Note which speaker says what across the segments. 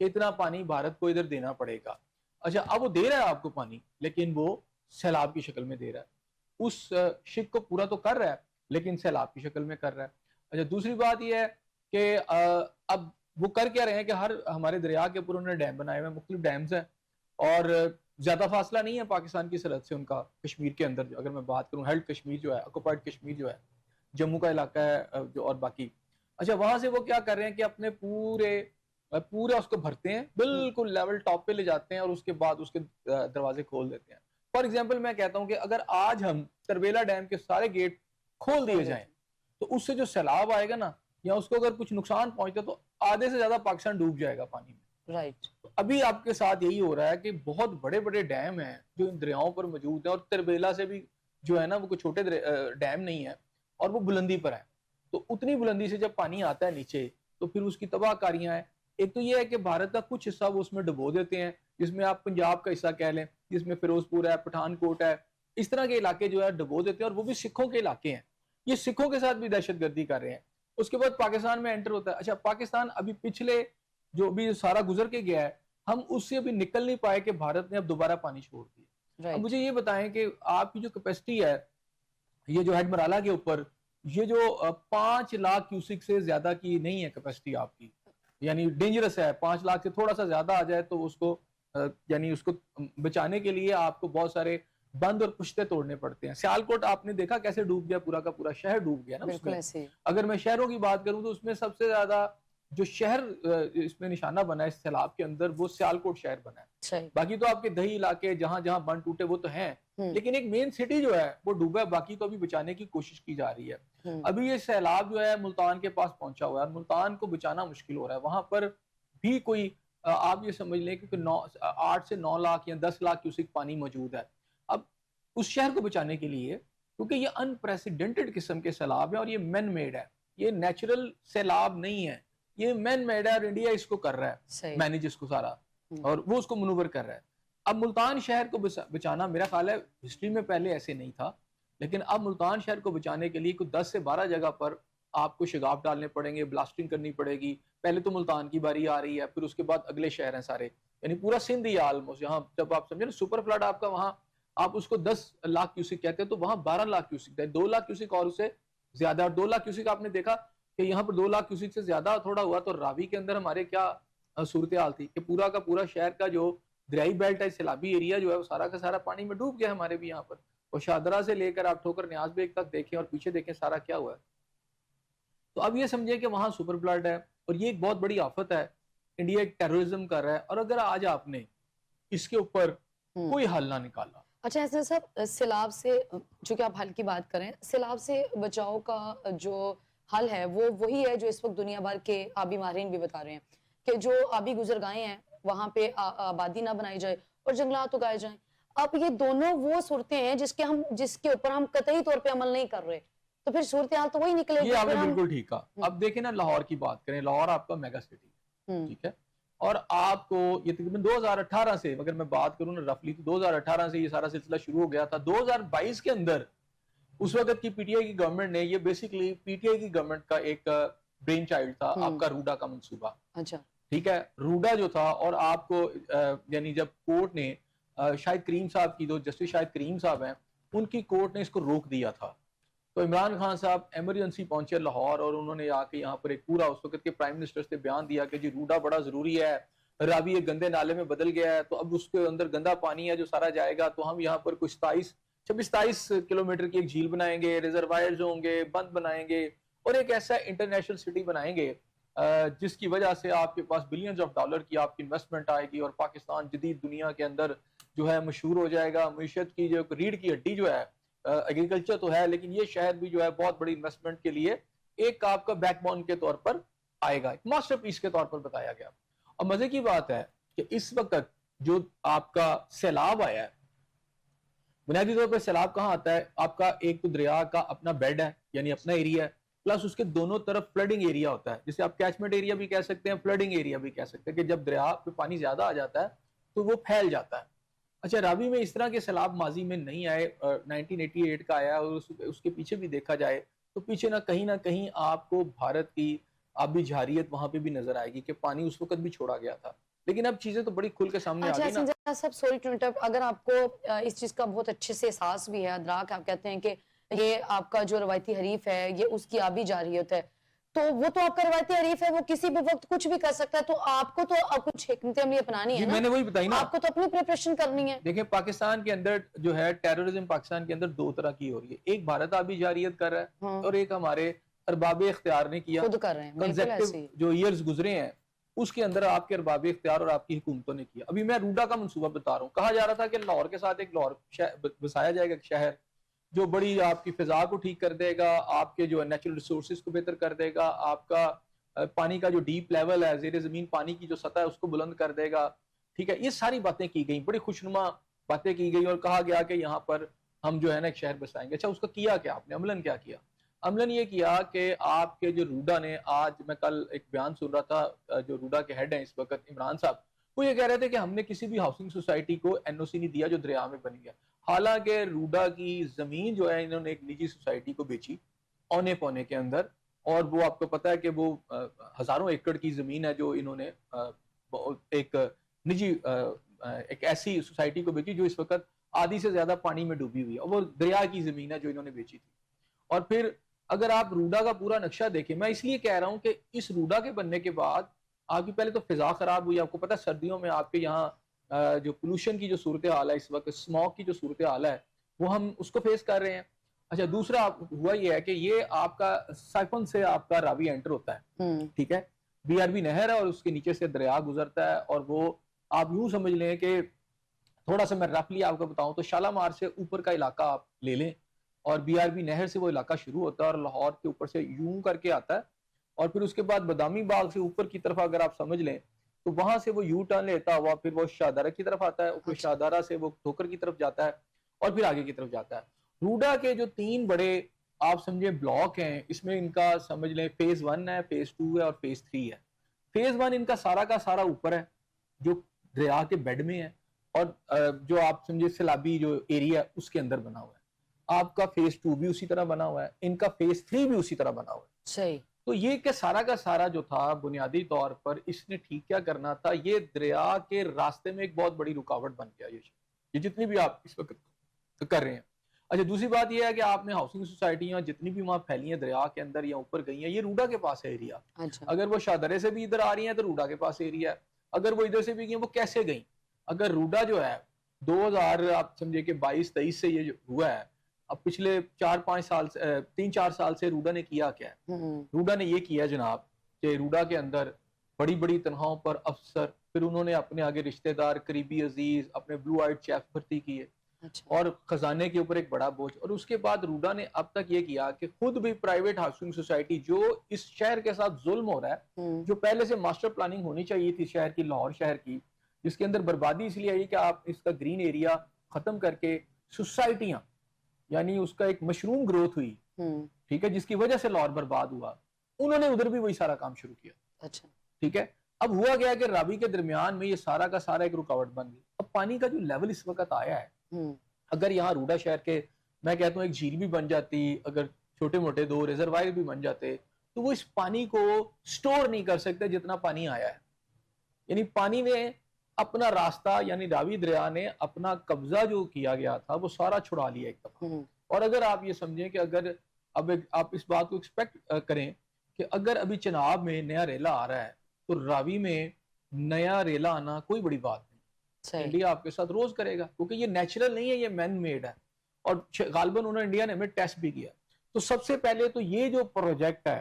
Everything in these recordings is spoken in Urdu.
Speaker 1: کہ اتنا پانی بھارت کو ادھر دینا پڑے گا. اچھا اب وہ دے رہا ہے آپ کو پانی, لیکن وہ سیلاب کی شکل میں دے رہا ہے. اس شک کو پورا تو کر رہا ہے لیکن سیلاب کی شکل میں کر رہا ہے. اچھا دوسری بات یہ ہے کہ اب وہ کر کیا رہے ہیں کہ ہر ہمارے دریا کے اوپر انہوں نے ڈیم بنائے ہوئے ہیں, مختلف ڈیمز ہیں, اور زیادہ فاصلہ نہیں ہے پاکستان کی سرحد سے ان کا. کشمیر کے اندر اگر میں بات کروں, ہیلڈ کشمیر جو ہے, آکوپائڈ کشمیر جو ہے, جموں کا علاقہ ہے جو, اور باقی. اچھا وہاں سے وہ کیا کر رہے ہیں کہ اپنے پورا اس کو بھرتے ہیں, بالکل لیول ٹاپ پہ لے جاتے ہیں, اور اس کے بعد اس کے دروازے کھول دیتے ہیں. فار ایگزامپل میں کہتا ہوں کہ اگر آج ہم تربیلا ڈیم کے سارے گیٹ کھول دیے جائیں تو اس سے جو سیلاب آئے گا نا, یا اس کو اگر کچھ نقصان پہنچتا تو آدھے سے زیادہ پاکستان ڈوب جائے گا پانی میں.
Speaker 2: رائٹ.
Speaker 1: ابھی آپ کے ساتھ یہی ہو رہا ہے کہ بہت بڑے بڑے ڈیم ہیں جو ان دریاؤں پر موجود ہیں, اور تربیلا سے بھی جو ہے نا وہ کوئی چھوٹے ڈیم نہیں ہے, اور وہ بلندی پر ہے. تو اتنی بلندی سے جب پانی آتا ہے نیچے تو پھر اس کی تباہ کاریاں ہیں. ایک تو یہ ہے کہ بھارت کا کچھ حصہ وہ اس میں ڈبو دیتے ہیں, جس میں آپ پنجاب کا حصہ کہہ لیں, جس میں فیروز پور ہے, پٹھان کوٹ ہے, اس طرح کے علاقے جو ہے ڈبو دیتے ہیں, اور وہ بھی سکھوں کے علاقے ہیں. یہ سکھوں کے ساتھ بھی دہشت گردی کر رہے ہیں. اس کے بعد پاکستان میں انٹر ہوتا ہے. اچھا پاکستان ابھی پچھلے جو بھی سارا گزر کے گیا ہے, ہم اس سے ابھی نکل نہیں پائے کہ بھارت نے اب دوبارہ پانی چھوڑ دیا. اب مجھے یہ بتائیں کہ آپ کی جو کیپیسٹی ہے یہ جو ہیڈ مرالہ کے اوپر, یہ جو 5 لاکھ کیوسک سے زیادہ کی نہیں ہے کیپیسٹی آپ کی, یعنی ڈینجرس ہے. 5 لاکھ سے تھوڑا سا زیادہ آ جائے تو اس کو یعنی اس کو بچانے کے لیے آپ کو بہت سارے بند اور پشتے توڑنے پڑتے ہیں. سیالکوٹ آپ نے دیکھا کیسے ڈوب گیا, پورا کا پورا شہر ڈوب گیا نا اس میں. اگر میں شہروں کی بات کروں تو اس میں سب سے زیادہ جو شہر اس میں نشانہ بنا ہے اس سیلاب کے اندر, وہ سیالکوٹ شہر بنا ہے. باقی تو آپ کے دیہی علاقے جہاں جہاں بند ٹوٹے وہ تو ہیں, لیکن ایک مین سٹی جو ہے وہ ڈوبا ہے. باقی تو ابھی بچانے کی کوشش کی جا رہی ہے. ابھی یہ سیلاب جو ہے ملتان کے پاس پہنچا ہوا ہے, اور ملتان کو بچانا مشکل ہو رہا ہے. وہاں پر بھی کوئی آپ یہ سمجھ لیں کہ 8 سے 9 لاکھ یا 10 لاکھ کیوسک پانی موجود ہے. اب اس شہر کو بچانے کے لیے, کیونکہ یہ انپریسیڈنٹڈ قسم کے سیلاب ہیں, اور یہ مین میڈ ہے, یہ نیچرل سیلاب نہیں ہے, یہ مین میڈ ہے, اور انڈیا اس کو کر رہا ہے مینیج اس کو سارا, اور وہ اس کو منور کر رہا ہے. اب ملتان شہر کو بچانا میرا خیال ہے ہسٹری میں پہلے ایسے نہیں تھا, لیکن اب ملتان شہر کو بچانے کے لیے کوئی 10 سے 12 جگہ پر آپ کو شگاف ڈالنے پڑیں گے, بلاسٹنگ کرنی پڑے گی. پہلے تو ملتان کی باری آ رہی ہے, پھر اس کے بعد اگلے شہر ہیں سارے, یعنی پورا سندھ ہی آلموسٹ. یہاں جب آپ سمجھے نا سپر فلڈ آپ کا, وہاں آپ اس کو 10 لاکھ کیوسک کہتے ہیں, تو وہاں 12 لاکھ کیوسک ہے, 2 لاکھ کیوسک اور اسے زیادہ. اور 2 لاکھ کیوسک آپ نے دیکھا کہ یہاں پر 2 لاکھ کیوسک سے زیادہ تھوڑا ہوا تو راوی کے اندر ہمارے کیا صورتحال تھی کہ پورا کا پورا شہر کا جو دریائی بیلٹ ہے, سیلابی ایریا جو ہے, وہ سارا کا سارا پانی میں ڈوب گیا ہمارے بھی یہاں پر. اور شادرہ سے لے کر آپ ٹھوکر نیاز بیگ تک دیکھیں اور پیچھے دیکھیں سارا کیا ہوا ہے. تو اب یہ سمجھیں کہ وہاں سپر فلڈ ہے, اور یہ ایک بہت بڑی آفت ہے. انڈیا ایک ٹیررزم کر رہا ہے, اور اگر آج آپ نے اس کے اوپر کوئی حل نہ نکالا.
Speaker 2: اچھا حسن صاحب, سیلاب سے جو کہ آپ حل کی بات کریں, سیلاب سے بچاؤ کا جو حل ہے وہ وہی ہے جو اس وقت دنیا بھر کے آبی ماہرین بھی بتا رہے ہیں کہ جو آبی گزرگاہیں ہیں وہاں پہ آبادی نہ بنائی جائے اور جنگلات اگائے جائیں. اب یہ دونوں وہ صورتیں ہیں جس کے اوپر ہم قطعی طور پہ عمل نہیں کر رہے, تو پھر صورتحال تو وہی نکلے گی.
Speaker 1: یہ آپ نے بالکل ٹھیک کہا. اب دیکھیں نا لاہور کی بات کریں, لاہور آپ کا میگا سٹی ہے, ٹھیک ہے, اور آپ کو یہ تقریباً 2018 سے اگر میں بات کروں نا رفلی, تو 2018 سے یہ سارا سلسلہ شروع ہو گیا تھا. 2022 کے اندر اس وقت کی پی ٹی آئی کی گورنمنٹ نے, یہ بیسیکلی پی ٹی آئی کی گورنمنٹ کا ایک برین چائلڈ تھا آپ کا روڈا کا منصوبہ. اچھا ٹھیک ہے, روڈا جو تھا, اور آپ کو یعنی جب کورٹ نے شاہد کریم صاحب کی, جو جسٹس شاہد کریم صاحب ہیں, ان کی کورٹ نے اس کو روک دیا تھا. تو عمران خان صاحب ایمرجنسی پہنچے لاہور, اور انہوں نے آ کے یہاں پر ایک پورا اس وقت کے پرائم منسٹر سے بیان دیا کہ جی روڈا بڑا ضروری ہے, راوی ایک گندے نالے میں بدل گیا ہے, تو اب اس کے اندر گندا پانی ہے جو سارا جائے گا, تو ہم یہاں پر کچھ 26-27 کلومیٹر کی ایک جھیل بنائیں گے, ریزروائرز ہوں گے, بند بنائیں گے, اور ایک ایسا انٹرنیشنل سٹی بنائیں گے جس کی وجہ سے آپ کے پاس بلینز آف ڈالر کی آپ کی انویسٹمنٹ آئے گی, اور پاکستان جدید دنیا کے اندر جو ہے مشہور ہو جائے گا. معیشت کی جو ریڑھ کی ہڈی جو ہے, ایگریکلچر تو ہے, لیکن یہ شہر بھی جو ہے بہت بڑی انویسٹمنٹ کے لیے ایک آپ کا بیک بون کے طور پر آئے گا, ایک ماسٹر پیس کے طور پر بتایا گیا. اور مزے کی بات ہے کہ اس وقت جو آپ کا سیلاب آیا ہے, بنیادی طور پر سیلاب کہاں آتا ہے, آپ کا ایک تو دریا کا اپنا بیڈ ہے, یعنی اپنا ایریا ہے, پلس اس کے دونوں طرف فلڈنگ ایریا ہوتا ہے, جسے آپ کیچمنٹ ایریا بھی کہہ سکتے ہیں, فلڈنگ ایریا بھی کہہ سکتے ہیں, کہ جب دریا پہ پانی زیادہ آ جاتا ہے تو وہ پھیل جاتا ہے. اچھا راوی میں اس طرح کے سیلاب ماضی میں نہیں آئے, 1988 کا آیا, اور اس کے پیچھے بھی دیکھا جائے تو پیچھے نہ کہیں آپ کو بھارت کی آبی جارحیت وہاں پہ بھی نظر آئے گی کہ پانی اس وقت بھی چھوڑا گیا تھا. لیکن اب چیزیں تو بڑی کھل کے سامنے آ
Speaker 2: اچھا
Speaker 1: گئی نا.
Speaker 2: سنجا صاحب سوری ٹو انٹرپٹ، اگر آپ کو اس چیز کا بہت اچھے سے احساس بھی ہے، ادراک آپ کہتے ہیں کہ یہ آپ کا جو روایتی حریف ہے یہ اس کی آبی جارحیت ہے، تو وہ تو آپ کا روایتی حریف ہے، وہ کسی بھی وقت کچھ بھی کر سکتا ہے، تو آپ کو تو اب کچھ حکمت عملی اپنانی ہے
Speaker 1: جی
Speaker 2: نا،
Speaker 1: میں نے وہی بتائی نا.
Speaker 2: آپ کو تو اپنی پریپریشن کرنی ہے.
Speaker 1: دیکھیں پاکستان کے اندر جو ہے ٹیررزم پاکستان کے اندر دو طرح کی ہو رہی ہے. ایک بھارت آبی جارحیت کر رہا ہے
Speaker 2: ہاں
Speaker 1: اور ایک ہمارے ارباب اختیار نے کیا.
Speaker 2: خود کر رہے ہیں، بالکل
Speaker 1: کنزیکٹو
Speaker 2: ایسے ہی.
Speaker 1: جو ایئرز گزرے ہیں اس کے اندر آپ کے ارباب اختیار اور آپ کی حکومتوں نے کیا. ابھی میں روڈا کا منصوبہ بتا رہا ہوں. کہا جا رہا تھا کہ لاہور کے ساتھ ایک لاہور بسایا جائے گا ایک شہر جو بڑی آپ کی فضا کو ٹھیک کر دے گا، آپ کے جو نیچرل ریسورسز کو بہتر کر دے گا، آپ کا پانی کا جو ڈیپ لیول ہے، زیر زمین پانی کی جو سطح ہے اس کو بلند کر دے گا. ٹھیک ہے، یہ ساری باتیں کی گئیں، بڑی خوشنما باتیں کی گئی اور کہا گیا کہ یہاں پر ہم جو ہے نا ایک شہر بسائیں گے. اچھا اس کا کیا کیا آپ نے، عملاً کیا کیا؟ عملاً یہ کیا کہ آپ کے جو روڈا نے، آج میں کل ایک بیان سن رہا تھا، جو روڈا کے ہیڈ ہیں اس وقت عمران صاحب، وہ یہ کہہ رہے تھے کہ ہم نے کسی بھی ہاؤسنگ سوسائٹی کو این او سی نہیں دیا جو دریا میں بنی ہے. حالانکہ روڈا کی زمین جو ہے انہوں نے ایک نجی سوسائٹی کو بیچی اونے پونے کے اندر، اور وہ آپ کو پتہ ہے کہ وہ ہزاروں ایکڑ کی زمین ہے جو انہوں نے ایک نجی ایک ایسی سوسائٹی کو بیچی جو اس وقت آدھی سے زیادہ پانی میں ڈوبی ہوئی ہے، اور وہ دریا کی زمین ہے جو انہوں نے بیچی تھی. اور پھر اگر آپ روڈا کا پورا نقشہ دیکھیں، میں اس لیے کہہ رہا ہوں کہ اس روڈا کے بننے کے بعد آپ کی پہلے تو فضا خراب ہوئی. آپ کو پتہ ہے سردیوں میں آپ کے یہاں جو پولوشن کی جو صورتحال ہے اس وقت، اسموگ کی جو صورتحال ہے، وہ ہم اس کو فیس کر رہے ہیں. اچھا دوسرا ہوا یہ ہے کہ یہ آپ کا سائفن سے آپ کا راوی انٹر ہوتا ہے. ٹھیک ہے، بی آر بی نہر ہے اور اس کے نیچے سے دریا گزرتا ہے، اور وہ آپ یوں سمجھ لیں کہ تھوڑا سا میں رفلی آپ کو بتاؤں تو شالامار سے اوپر کا علاقہ آپ لے لیں، اور بی آر بی نہر سے وہ علاقہ شروع ہوتا ہے اور لاہور کے اوپر سے یوں کر کے آتا ہے، اور پھر اس کے بعد بادامی باغ سے اوپر کی طرف اگر آپ سمجھ لیں تو وہاں سے وہ یو ٹرن لیتا ہوا پھر وہ شاہدارہ کی طرف آتا ہے، پھر شاہدارہ سے وہ ٹھوکر کی طرف جاتا ہے اور پھر آگے کی طرف جاتا ہے. روڈا کے جو تین بڑے آپ سمجھے بلاک ہیں، اس میں ان کا سمجھ لیں فیز 1 ہے، فیز 2 ہے اور فیز 3 ہے. فیز 1 ان کا سارا اوپر ہے جو دریا کے بیڈ میں ہے، اور جو آپ سمجھے سیلابی جو ایریا اس کے اندر بنا ہوا ہے. آپ کا فیز 2 بھی اسی طرح بنا ہوا ہے، ان کا فیز 3 بھی اسی طرح بنا ہوا ہے.
Speaker 2: صحیح.
Speaker 1: تو یہ کہ سارا کا سارا جو تھا بنیادی طور پر اس نے ٹھیک کیا کرنا تھا، یہ دریا کے راستے میں ایک بہت بڑی رکاوٹ بن گیا یہ جتنی بھی آپ اس وقت کر رہے ہیں. اچھا دوسری بات یہ ہے کہ آپ نے ہاؤسنگ سوسائٹیاں جتنی بھی وہاں پھیلی ہیں دریا کے اندر یا اوپر گئی ہیں، یہ روڈا کے پاس ہے ایریا. اگر وہ شاہدرے سے بھی ادھر آ رہی ہیں تو روڈا کے پاس ایریا ہے. اگر وہ ادھر سے بھی گئی وہ کیسے گئیں؟ اگر روڈا جو ہے 2000 آپ سمجھے کہ 22-23 سے یہ جو ہوا ہے، اب پچھلے 4-5 سال سے 3-4 سال سے روڈا نے کیا کیا ہے؟ روڈا نے یہ کیا جناب کہ روڈا کے اندر بڑی بڑی تنخواہوں پر افسر، پھر انہوں نے اپنے آگے رشتہ دار، قریبی عزیز، اپنے بلو آئیڈ چیف بھرتی کیے، اور خزانے کے اوپر ایک بڑا بوجھ. اور اس کے بعد روڈا نے اب تک یہ کیا کہ خود بھی پرائیویٹ ہاؤسنگ سوسائٹی جو اس شہر کے ساتھ ظلم ہو رہا ہے، جو پہلے سے ماسٹر پلاننگ ہونی چاہیے تھی شہر کی، لاہور شہر کی، جس کے اندر بربادی اس لیے آئی کہ آپ اس کا گرین ایریا ختم کر کے سوسائٹیاں، یعنی اس کا ایک مشروم گروتھ ہوئی، ٹھیک ہے، جس کی وجہ سے لاہور برباد ہوا. انہوں نے ادھر بھی وہی سارا کام شروع کیا.
Speaker 2: اچھا
Speaker 1: ٹھیک ہے، اب ہوا گیا کہ راوی کے درمیان میں یہ سارا کا سارا ایک رکاوٹ بن گئی. اب پانی کا جو لیول اس وقت آیا ہے، اگر یہاں روڈا شہر کے میں کہتا ہوں ایک جھیل بھی بن جاتی، اگر چھوٹے موٹے 2 ریزروائر بھی بن جاتے، تو وہ اس پانی کو سٹور نہیں کر سکتے جتنا پانی آیا ہے. یعنی پانی نے اپنا راستہ، یعنی راوی دریا نے اپنا قبضہ جو کیا گیا تھا وہ سارا چھڑا لیا ایک دفعہ. اور اگر آپ یہ سمجھیں کہ اگر اب آپ اس بات کو ایکسپیکٹ کریں کہ اگر ابھی چناب میں نیا ریلا آ رہا ہے تو راوی میں نیا ریلا آنا کوئی بڑی بات نہیں. انڈیا آپ کے ساتھ روز کرے گا کیونکہ یہ نیچرل نہیں ہے، یہ مین میڈ ہے، اور غالباً انہوں نے انڈیا نے ہمیں ٹیسٹ بھی کیا. تو سب سے پہلے تو یہ جو پروجیکٹ ہے،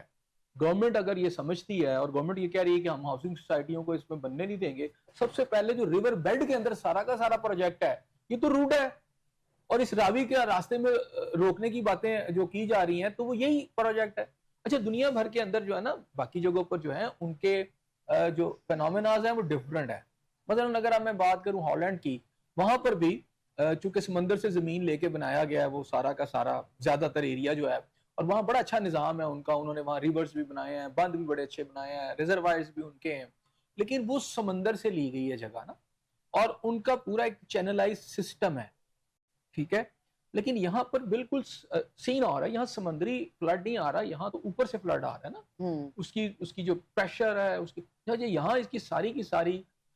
Speaker 1: گورنمنٹ اگر یہ سمجھتی ہے اور گورنمنٹ یہ کہہ رہی ہے کہ ہم ہاؤسنگ سوسائٹیوں کو اس میں بننے نہیں دیں گے، سب سے پہلے جو ریور بیلٹ کے اندر سارا کا سارا پروجیکٹ ہے یہ تو روڈ ہے، اور اس راوی کے راستے میں روکنے کی باتیں جو کی جا رہی ہیں تو وہ یہی پروجیکٹ ہے. اچھا دنیا بھر کے اندر جو ہے نا باقی جگہوں پر جو ہیں ان کے جو فینومیناز ہیں وہ ڈفرنٹ ہیں. مثلا اگر اب میں بات کروں ہالینڈ کی، وہاں پر بھی چونکہ سمندر سے زمین لے کے بنایا گیا ہے وہ سارا کا سارا زیادہ تر ایریا جو ہے، اور وہاں بڑا اچھا نظام ہے ان کا، انہوں نے وہاں ریورز بھی بنائے ہیں، بند بھی بڑے اچھے بنائے ہیں، ریزروائرز بھی ان کے ہیں، لیکن وہ سمندر سے لی گئی ہے جگہ نا، اور ان کا پورا ایک چینلائز سسٹم ہے. ٹھیک ہے، لیکن یہاں پر بالکل سین آ رہا ہے، یہاں سمندری فلڈ نہیں آ رہا، یہاں تو اوپر سے فلڈ آ رہا ہے نا، اس کی جو پریشر ہے اس کی، یہاں اس کی ساری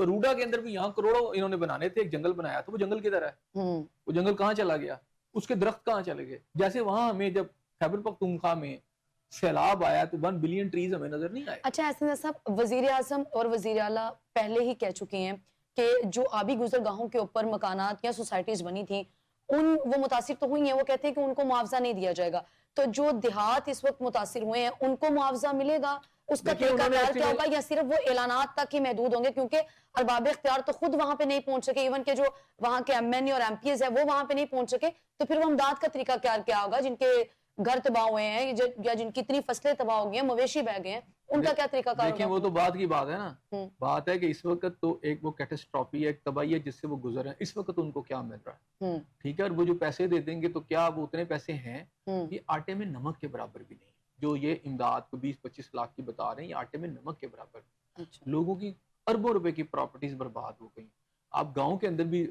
Speaker 1: تو روڈا کے اندر بھی یہاں کروڑوں انہوں نے بنانے تھے, ایک جنگل بنایا تو وہ جنگل کدھر ہے؟ وہ جنگل کہاں چلا گیا؟ اس کے درخت کہاں چلے گئے؟ جیسے وہاں ہمیں جب خیبر پختونخوا میں سیلاب آیا تو 1 بلین ٹریز ہمیں نظر نہیں آئے.
Speaker 2: اچھا احسن صاحب, وزیر اعظم اور وزیر اعلیٰ پہلے ہی کہہ چکے ہیں کہ جو آبی گزرگاہوں کے اوپر مکانات یا سوسائٹیز بنی تھیں وہ متاثر تو ہوئی ہیں, وہ کہتے ہیں کہ ان کو معاوضہ نہیں دیا جائے گا. تو جو دیہات اس وقت متاثر ہوئے ہیں ان کو معاوضہ ملے گا؟ اس کا طریقہ کار کیا ہوگا, یا صرف وہ اعلانات تک ہی محدود ہوں گے؟ کیونکہ ارباب اختیار تو خود وہاں پہ نہیں پہنچ سکے, ایون کہ جو وہاں کے ایم این اے اور ایم پی ایز ہے وہ وہاں پہ نہیں پہنچ سکے, تو پھر وہ امداد کا طریقہ کار کیا ہوگا؟ جن کے گھر تباہ ہوئے ہیں یا جن کی اتنی فصلیں تباہ ہو گئی ہیں, مویشی بہ گئے ہیں, ان کا کیا طریقہ کار ہوگا؟
Speaker 1: دیکھیں وہ تو بات کی بات ہے نا, بات ہے کہ اس وقت تو ایک وہ کیٹسٹرافی ہے, ایک تباہی ہے جس سے وہ گزر ہیں, اس وقت ان کو کیا مل رہا ہے؟ ٹھیک ہے, اور وہ جو پیسے دے دیں گے تو کیا وہ اتنے پیسے ہیں؟ یہ آٹے میں نمک کے برابر بھی نہیں. جو یہ امداد کو 20-25 لاکھ کی بتا رہے ہیں, یہ آٹے میں نمک کے برابر. لوگوں کی اربوں روپے کی پراپرٹیز برباد ہو گئی. آپ گاؤں کے اندر بھی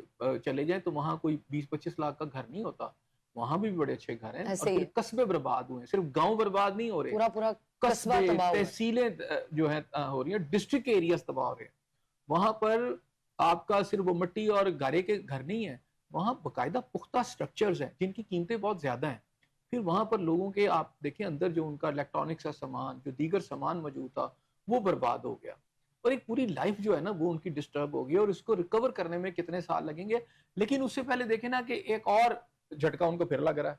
Speaker 1: چلے جائیں تو وہاں کوئی 20-25 لاکھ کا گھر نہیں ہوتا, وہاں بھی بڑے اچھے گھر ہیں, اور پھر قصبے برباد ہوئے ہیں. صرف گاؤں برباد نہیں ہو رہے,
Speaker 2: پورا
Speaker 1: قصبے تحصیلیں جو ہیں ہو رہی ہیں, ڈسٹرکٹ ایریاز تباہ ہو رہے ہیں. وہاں پر آپ کا صرف وہ مٹی اور گارے کے گھر نہیں ہیں, وہاں باقاعدہ پختہ سٹرکچرز ہیں جن کی قیمتیں بہت زیادہ ہیں. پھر وہاں پر لوگوں کے آپ دیکھیں اندر جو ان کا الیکٹرانکس کا سامان, جو دیگر سامان موجود تھا, وہ برباد ہو گیا, اور ایک پوری لائف جو ہے نا وہ ان کی ڈسٹرب ہو گئی, اور اس کو ریکور کرنے میں کتنے سال لگیں گے. لیکن اس سے پہلے دیکھیں نا کہ ایک اور جھٹکا ان کو پھر لگ رہا ہے.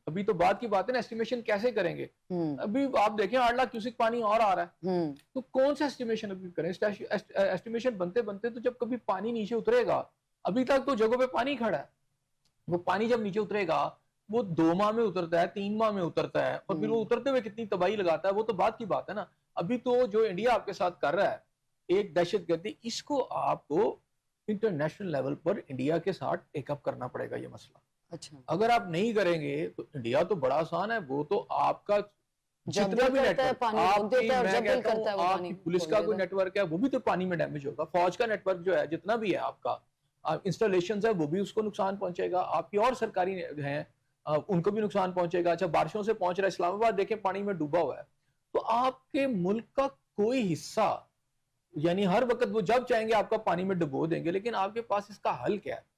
Speaker 1: ابھی تو بات کی بات ہے نا, اسٹیمیشن کیسے کریں گے؟ ابھی آپ دیکھیں 8 لاکھ کیوسک پانی اور آ رہا ہے, تو کون سا اسٹیمیشن ابھی کریں؟ اسٹیمیشن بنتے بنتے تو جب کبھی پانی نیچے اترے گا, ابھی تک تو جگہوں پہ پانی کھڑا ہے, وہ پانی جب نیچے اترے گا وہ 2 ماہ میں اترتا ہے, 3 ماہ میں اترتا ہے, اور پھر وہ اترتے ہوئے کتنی تباہی لگاتا ہے, وہ تو بات کی بات ہے نا. ابھی تو جو انڈیا آپ کے ساتھ کر رہا ہے ایک دہشت گردی, اس کو آپ کو انٹرنیشنل لیول پر انڈیا کے ساتھ ٹیک اپ کرنا پڑے گا یہ مسئلہ.
Speaker 2: اچھا,
Speaker 1: اگر آپ نہیں کریں گے تو انڈیا تو بڑا آسان ہے, وہ تو آپ کا جتنا بھی نیٹ ورک, آپ کی پولیس کا کوئی نیٹ ورک ہے وہ بھی تو پانی میں ڈیمیج ہوگا, فوج کا نیٹ ورک جو ہے جتنا بھی ہے آپ کا انسٹالیشنز ہے وہ بھی اس کو نقصان پہنچے گا, آپ کی اور سرکاری ہیں ان کو بھی نقصان پہنچے گا. اچھا بارشوں سے پہنچ رہا ہے, اسلام آباد دیکھیں پانی میں ڈوبا ہوا ہے, تو آپ کے ملک کا کوئی حصہ یعنی ہر وقت وہ جب چاہیں گے آپ کا پانی میں ڈبو دیں گے. لیکن آپ کے پاس اس کا حل کیا ہے؟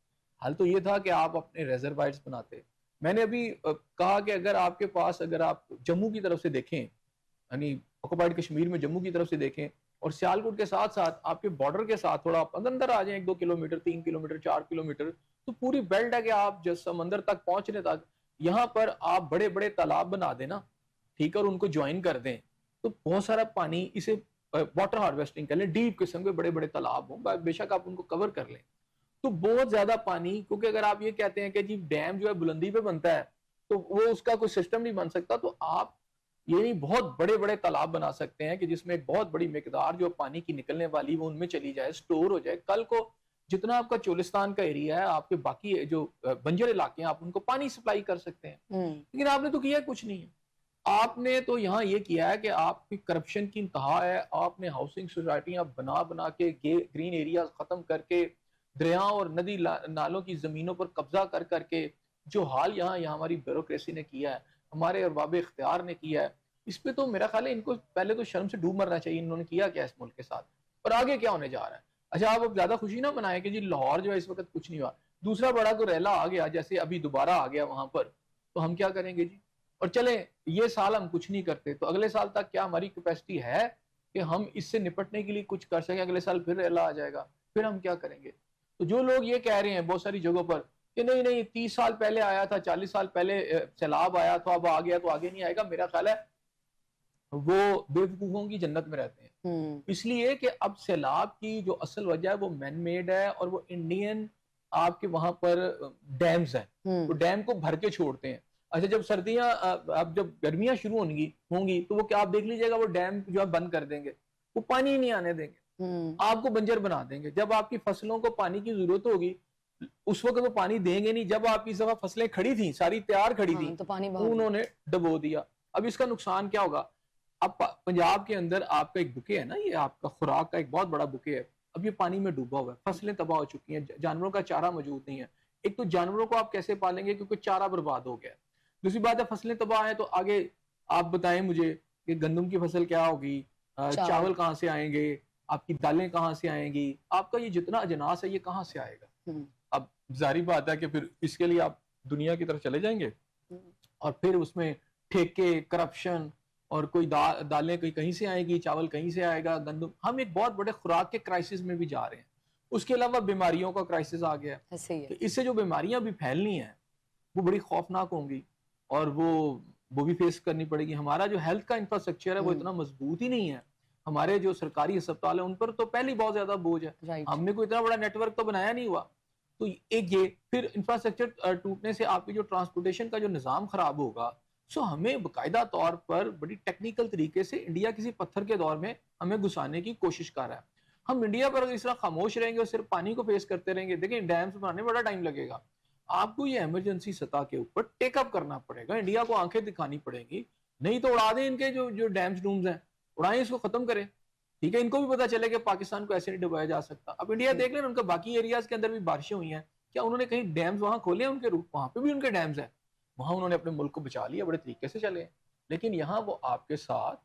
Speaker 1: حل تو یہ تھا کہ آپ اپنے ریزروائرز بناتے. میں نے ابھی کہا کہ اگر آپ کے پاس, اگر آپ جموں کی طرف سے دیکھیں, یعنی آکوپائیڈ کشمیر میں جموں کی طرف سے دیکھیں, اور سیالکوٹ کے ساتھ ساتھ آپ کے بارڈر کے ساتھ تھوڑا اندر آ جائیں 1-2 کلومیٹر, 3 کلومیٹر, 4 کلومیٹر, تو پوری بیلٹ ہے کہ آپ جس سمندر تک پہنچنے تک یہاں پر آپ بڑے بڑے تالاب بنا دینا, ٹھیک ہے, اور ان کو جوائن کر دیں, تو بہت سارا پانی, اسے واٹر ہارویسٹنگ کر لیں, ڈیپ قسم کے بڑے بڑے تالاب ہوں, بے شک آپ ان کو کور کر لیں, تو بہت زیادہ پانی. کیونکہ اگر آپ یہ کہتے ہیں کہ جی ڈیم جو ہے بلندی پہ بنتا ہے تو وہ اس کا کوئی سسٹم نہیں بن سکتا, تو آپ یہ نہیں بہت بڑے بڑے تالاب بنا سکتے ہیں کہ جس میں ایک بہت بڑی مقدار جو پانی کی نکلنے والی وہ ان میں چلی جائے, سٹور ہو جائے. کل کو جتنا آپ کا چولستان کا ایریا ہے, آپ کے باقی جو بنجر علاقے ہیں, آپ ان کو پانی سپلائی کر سکتے ہیں. لیکن آپ نے تو کیا کچھ نہیں ہے. آپ نے تو یہاں یہ کیا ہے کہ آپ کی کرپشن کی انتہا ہے, آپ نے ہاؤسنگ سوسائٹیاں بنا کے گرین ایریاز ختم کر کے, دریاؤں اور ندی نالوں کی زمینوں پر قبضہ کر کے جو حال یہاں ہماری بیوروکریسی نے کیا ہے, ہمارے ارباب اختیار نے کیا ہے, اس پہ تو میرا خیال ہے ان کو پہلے تو شرم سے ڈوب مرنا چاہیے. انہوں نے کیا کیا اس ملک کے ساتھ, اور آگے کیا ہونے جا رہا ہے. اچھا آپ اب زیادہ خوشی نہ بنائیں کہ جی لاہور جو ہے اس وقت کچھ نہیں ہوا, دوسرا بڑا کو ریلا آ گیا, جیسے ابھی دوبارہ آ گیا وہاں پر, تو ہم کیا کریں گے جی؟ اور چلیں یہ سال ہم کچھ نہیں کرتے تو اگلے سال تک کیا ہماری کیپیسٹی ہے کہ ہم اس سے نپٹنے کے لیے کچھ کر سکیں؟ اگلے سال پھر ریلا آ جائے گا, پھر ہم کیا کریں گے؟ تو جو لوگ یہ کہہ رہے ہیں بہت ساری جگہوں پر کہ نہیں 30 سال پہلے آیا تھا, 40 سال پہلے سیلاب آیا تو اب آ گیا تو آگے نہیں آئے گا, میرا خیال ہے وہ بے وقوفوں کی جنت میں رہتے ہیں. اس لیے کہ اب سیلاب کی جو اصل وجہ ہے وہ مین میڈ ہے, اور وہ انڈین آپ کے وہاں پر ڈیمز ہیں, وہ ڈیم کو بھر کے چھوڑتے ہیں. اچھا جب سردیاں, اب جب گرمیاں شروع ہوں گی تو وہ کیا آپ دیکھ لیجئے گا, وہ ڈیم جو ہے بند کر دیں گے, وہ پانی ہی نہیں آنے دیں گے, آپ کو بنجر بنا دیں گے. جب آپ کی فصلوں کو پانی کی ضرورت ہوگی اس وقت وہ پانی دیں گے نہیں. جب آپ کی دفعہ فصلیں کھڑی تھیں, ساری تیار کھڑی تھیں, انہوں نے ڈبو دیا. اب اس کا نقصان کیا ہوگا؟ اب پنجاب کے اندر آپ کا ایک بکے ہے نا, یہ آپ کا خوراک کا ایک بہت بڑا بکے ہے, اب یہ پانی میں ڈوبا ہوا ہے, فصلیں تباہ ہو چکی ہیں, جانوروں کا چارہ موجود نہیں ہے. ایک تو جانوروں کو آپ کیسے پالیں گے کیونکہ چارہ برباد ہو گیا ہے. دوسری بات ہے فصلیں تباہ ہیں, تو آگے آپ بتائیں مجھے کہ گندم کی فصل کیا ہوگی, چاول کہاں سے آئیں گے, آپ کی دالیں کہاں سے آئیں گی, آپ کا یہ جتنا اجناس ہے یہ کہاں سے آئے گا. اب ظاہری بات ہے کہ پھر اس کے لیے آپ دنیا کی طرف چلے جائیں گے اور پھر اس میں ٹھیکے, کرپشن, اور کوئی دالیں کہیں سے آئیں گی, چاول کہیں سے آئے گا, گندم. ہم ایک بہت بڑے خوراک کے کرائسس میں بھی جا رہے ہیں. اس کے علاوہ بیماریوں کا کرائسس آ گیا ہے. اس سے جو بیماریاں بھی پھیلنی ہیں وہ بڑی خوفناک ہوں گی اور وہ بھی فیس کرنی پڑے گی. ہمارا جو ہیلتھ کا انفراسٹرکچر ہے وہ اتنا مضبوط ہی نہیں ہے. ہمارے جو سرکاری ہسپتال ہیں ان پر تو پہلے بہت زیادہ بوجھ ہے. ہم نے کوئی اتنا بڑا نیٹ ورک تو بنایا نہیں ہوا. تو ایک یہ پھر انفراسٹرکچر ٹوٹنے سے آپ کی جو ٹرانسپورٹیشن کا جو نظام خراب ہوگا, سو ہمیں باقاعدہ طور پر بڑی ٹیکنیکل طریقے سے انڈیا کسی پتھر کے دور میں ہمیں گھسانے کی کوشش کر رہا ہے. ہم انڈیا پر اگر اس طرح خاموش رہیں گے اور صرف پانی کو فیس کرتے رہیں گے, دیکھیں ڈیمز بنانے میں بڑا ٹائم لگے گا. آپ کو یہ ایمرجنسی سطح کے اوپر ٹیک اپ کرنا پڑے گا, انڈیا کو آنکھیں دکھانی پڑیں گی. نہیں تو اڑا دیں ان کے جو ڈیمز ڈومز ہیں, اڑائیں, اس کو ختم کریں. ٹھیک ہے, ان کو بھی پتا چلے کہ پاکستان کو ایسے نہیں ڈبایا جا سکتا. اب انڈیا دیکھ لیں ان کا باقی ایریاز کے اندر بھی بارشیں ہوئی ہیں, کیا انہوں نے کہیں ڈیمز وہاں کھولے ہیں ان کے روپ؟ وہاں پہ بھی ان کے ڈیمز ہیں, وہاں انہوں نے اپنے ملک کو بچا لیا, بڑے طریقے سے چلے. لیکن یہاں وہ آپ کے ساتھ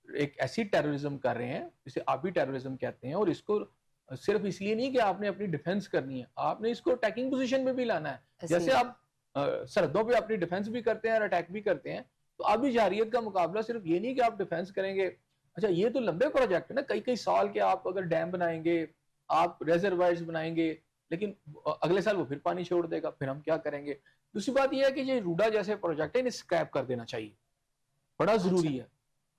Speaker 1: ایک ایسی ٹیررزم کر رہے ہیں جسے آبی ٹیررزم کہتے ہیں, اور اس کو صرف اس لیے نہیں کہ آپ نے اپنی ڈیفنس کرنی ہے, آپ نے اس کو اٹیکنگ پوزیشن میں بھی لانا ہے. جیسے آپ سرحدوں پہ اپنی ڈیفنس بھی کرتے ہیں اور اٹیک بھی کرتے ہیں, تو آبی جارحیت کا مقابلہ صرف یہ نہیں کہ آپ ڈیفنس کریں گے. اچھا, یہ تو لمبے پروجیکٹ ہے نا, کئی سال کے. آپ اگر ڈیم بنائیں گے, آپ ریزروائرز بنائیں گے, لیکن اگلے سال وہ پھر پانی چھوڑ دے گا, پھر ہم کیا کریں گے؟ دوسری بات یہ ہے کہ یہ روڈا جیسے پروجیکٹ ہے انہیں اسکریپ کر دینا چاہیے, بڑا ضروری ہے,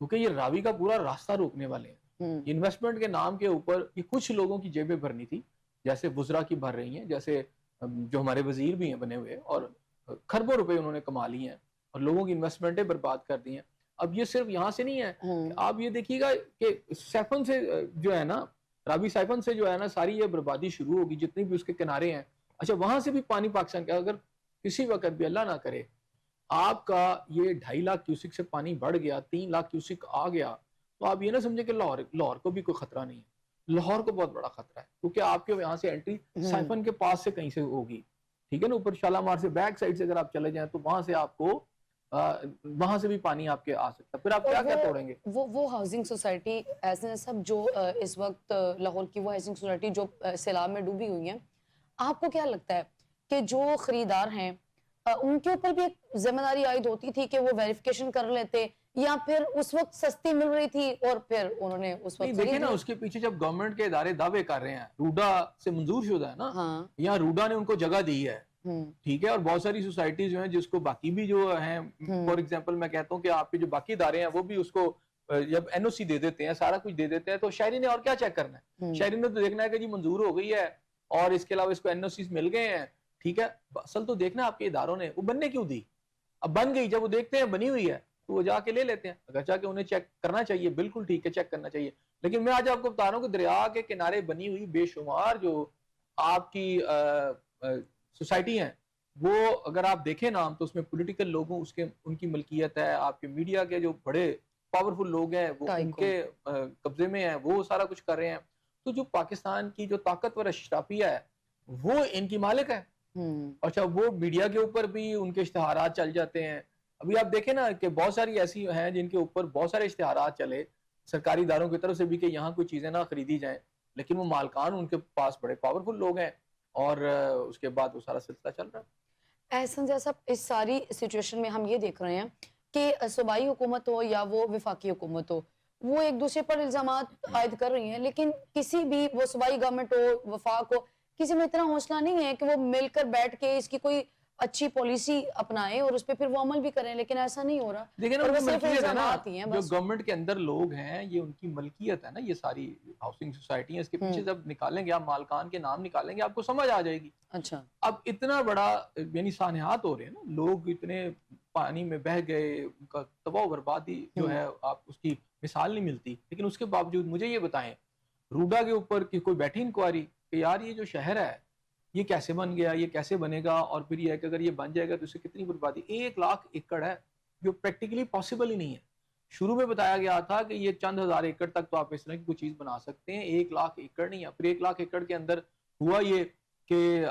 Speaker 1: کیونکہ یہ راوی کا پورا راستہ روکنے والے ہیں. انویسٹمنٹ کے نام کے اوپر یہ کچھ لوگوں کی جیبیں بھرنی تھی, جیسے وزراء کی بھر رہی ہیں, جیسے جو ہمارے وزیر بھی ہیں بنے ہوئے, اور کھربوں روپے انہوں نے کما لی ہیں اور لوگوں کی انویسٹمنٹیں برباد کر دی ہیں. اب یہ صرف یہاں سے نہیں ہے, آپ یہ دیکھیے گا کہ سیفن سے جو ہے نا, راوی سیفن سے جو ہے نا, ساری یہ بربادی شروع ہوگی جتنی بھی اس کے کنارے ہیں. اچھا, وہاں سے بھی پانی پاکستان کا اگر کسی وقت بھی اللہ نہ کرے آپ کا یہ 2.5 لاکھ کیوسک سے پانی بڑھ گیا, 3 لاکھ کیوسک آ گیا, تو آپ یہ نہ سمجھیں کہ لاہور کو بھی کوئی خطرہ نہیں ہے. لاہور کو بہت بڑا خطرہ ہے, کیونکہ آپ کے یہاں سے انٹری سائفن کے پاس سے کہیں سے ہوگی. ٹھیک ہے نا, اوپر شالامار سے بیک سائڈ سے اگر آپ چلے جائیں تو وہاں سے آپ کو وہاں سے بھی پانی آپ کے آ سکتا ہے. پھر آپ کیا توڑیں گے؟
Speaker 2: وہ ہاؤسنگ سوسائٹی ایسے سب جو اس وقت لاہور کی وہ ہاؤسنگ سوسائٹی جو سیلاب میں ڈوبی ہوئی ہیں, آپ کو کیا لگتا ہے کہ جو خریدار ہیں ان کے اوپر بھی ایک ذمہ داری عائد ہوتی تھی کہ وہ ویریفیکیشن کر لیتے, یا پھر اس وقت سستی مل رہی تھی اور پھر انہوں نے اس وقت
Speaker 1: دیکھیں نا, اس کے پیچھے جب گورنمنٹ کے ادارے دعوے کر رہے ہیں, روڈا سے منظور شدہ ہے نا, یا روڈا نے ان کو جگہ دی ہے, ٹھیک ہے, اور بہت ساری سوسائٹیز جو ہیں جس کو باقی بھی جو ہیں, فار ایگزامپل میں کہتا ہوں کہ آپ کے جو باقی ادارے ہیں وہ بھی اس کو جب این او سی دے دیتے ہیں, سارا کچھ دے دیتے ہیں, تو شہری نے اور کیا چیک کرنا ہے؟ شہری نے تو دیکھنا ہے کہ جی منظور ہو گئی ہے اور اس کے علاوہ اس کو این او سیز مل گئے ہیں. ٹھیک ہے, اصل تو دیکھنا آپ کے اداروں نے وہ بننے کیوں دی. اب بن گئی, جب وہ دیکھتے ہیں بنی ہوئی ہے تو وہ جا کے لے لیتے ہیں. اگر چاہ کے انہیں چیک کرنا چاہیے, بالکل ٹھیک ہے, چیک کرنا چاہیے. لیکن میں آج آپ کو بتا رہا ہوں کہ دریا کے کنارے بنی ہوئی بے شمار جو آپ کی سوسائٹی ہیں, وہ اگر آپ دیکھیں نام تو اس میں پولیٹیکل لوگوں ان کی ملکیت ہے. آپ کے میڈیا کے جو بڑے پاورفل لوگ ہیں وہ ان کے قبضے میں ہیں, وہ سارا کچھ کر رہے ہیں. تو جو پاکستان کی جو طاقتور اشرافیہ ہے وہ ان کی مالک ہے. اچھا, وہ میڈیا کے اوپر بھی ان کے اشتہارات چل جاتے ہیں. ابھی آپ دیکھیں نا کہ بہت ساری ایسی ہیں جن کے اوپر بہت سارے اشتہارات چلے سرکاری اداروں کی طرف سے بھی کہ یہاں کوئی چیزیں نہ خریدی جائیں, لیکن وہ مالکان ان کے پاس بڑے پاورفل لوگ ہیں, اور اس کے بعد وہ سارا سلسلہ چل رہا ہے.
Speaker 2: احسن جیسا اس ساری سچویشن میں ہم یہ دیکھ رہے ہیں کہ صوبائی حکومت ہو یا وہ وفاقی حکومت ہو, وہ ایک دوسرے پر الزامات عائد کر رہی ہیں, لیکن کسی بھی وہ صوبائی گورنمنٹ ہو, وفاق ہو, کسی میں اتنا حوصلہ نہیں ہے کہ وہ مل کر بیٹھ کے اس کی کوئی اچھی پالیسی اپنائیں اور اس پہ پھر وہ عمل بھی کریں. لیکن ایسا نہیں ہو رہا.
Speaker 1: دیکھیں نا, ملکیت ہے نا, جو گورنمنٹ کے اندر لوگ ہیں یہ ان کی ملکیت ہے نا, یہ ساری ہاؤسنگ سوسائٹی ہیں. اس کے پیچھے جب نکالیں گے آپ مالکان کے نام نکالیں گے, آپ کو سمجھ آ جائے گی.
Speaker 2: اچھا,
Speaker 1: اب اتنا بڑا یعنی سانحات ہو رہے ہیں نا, لوگ اتنے پانی میں بہہ گئے, ان کا تباہ و بربادی جو ہے آپ اس کی مثال نہیں ملتی. لیکن اس کے باوجود مجھے یہ بتائیں, روڈا کے اوپر کی کوئی بیٹھی انکوائری کہ یار یہ جو شہر ہے یہ کیسے بن گیا, یہ کیسے بنے گا, اور پھر یہ ہے کہ اگر یہ بن جائے گا تو اس سے کتنی بربادی. 1 لاکھ ایکڑ ہے جو پریکٹیکلی پاسبل ہی نہیں ہے. شروع میں بتایا گیا تھا کہ یہ چند ہزار ایکڑ تک تو آپ اس طرح کی کوئی چیز بنا سکتے ہیں, 1 لاکھ ایکڑ نہیں ہے. پھر 1 لاکھ ایکڑ کے اندر ہوا یہ کہ